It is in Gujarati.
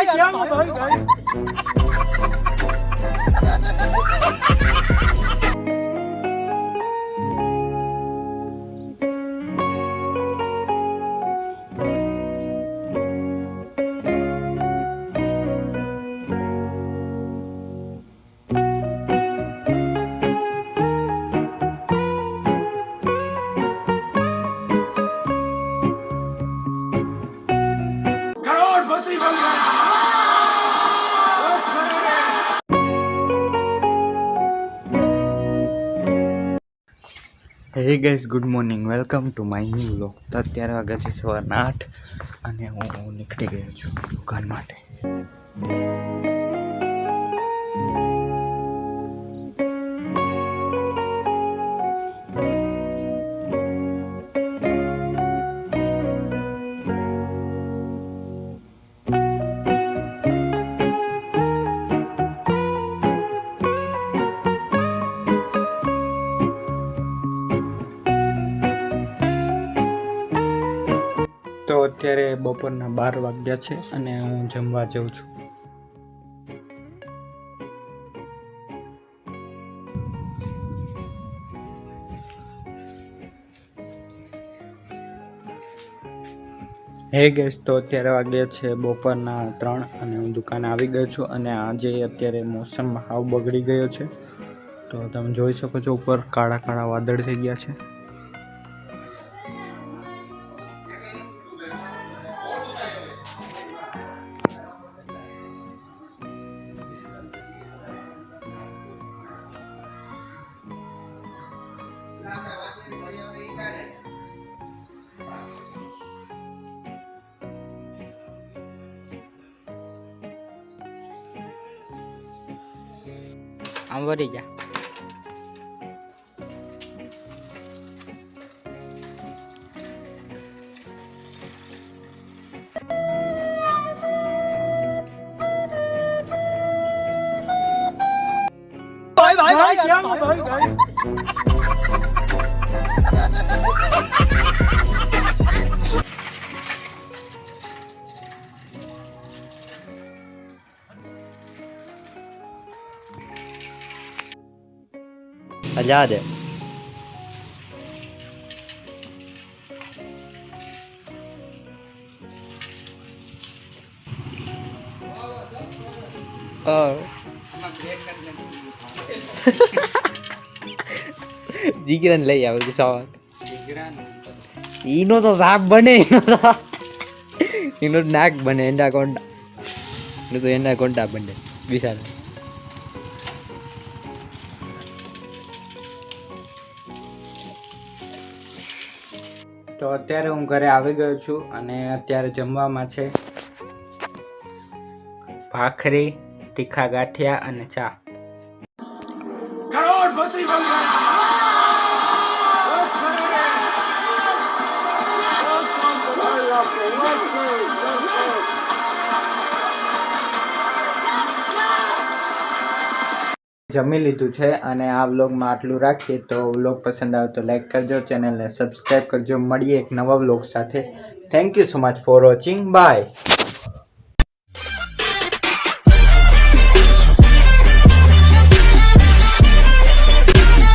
भाई क्या भाई करोड़पति बन गया। Hey guys, good morning, welcome to my new vlog. તો અત્યારે વાગ્યા છે સવારના 8 અને હું નીકળી ગયો છું દુકાન માટે. તો અત્યારે બપોરના 12 વાગ્યા છે અને હું જમવા જાઉં છું. હે ગેસ, તો અત્યારે વાગ્યા છે બપોરના 3 અને હું દુકાને આવી ગયો છું. અને આજે અત્યારે મોસમ હાવ બગડી ગયો છે. તો તમે જોઈ શકો છો ઉપર કાળા કાળા વાદળ થઈ ગયા છે. આમ વળી જા. भाई क्या भाई आजाद है। જીગરન લઈ આવે કે સવાલ ઈનો તો સાપ બને ઈનો નાક બને એંડા કોંડા તો એંડા કોંડા બને વિશાલ. તો અત્યારે હું ઘરે આવી ગયો છું અને અત્યારે જમવામાં છે ભાખરી, તીખા ગાંઠિયા અને ચા. करोड़पति बन गया। જમી લીધું છે અને આ વ્લોગમાં આટલું રાખીએ. તો વ્લોગ પસંદ આવે તો લાઈક કરજો, ચેનલને સબસ્ક્રાઈબ કરજો. મળીએ એક નવા વ્લોગ સાથે. Thank you so much for watching. By.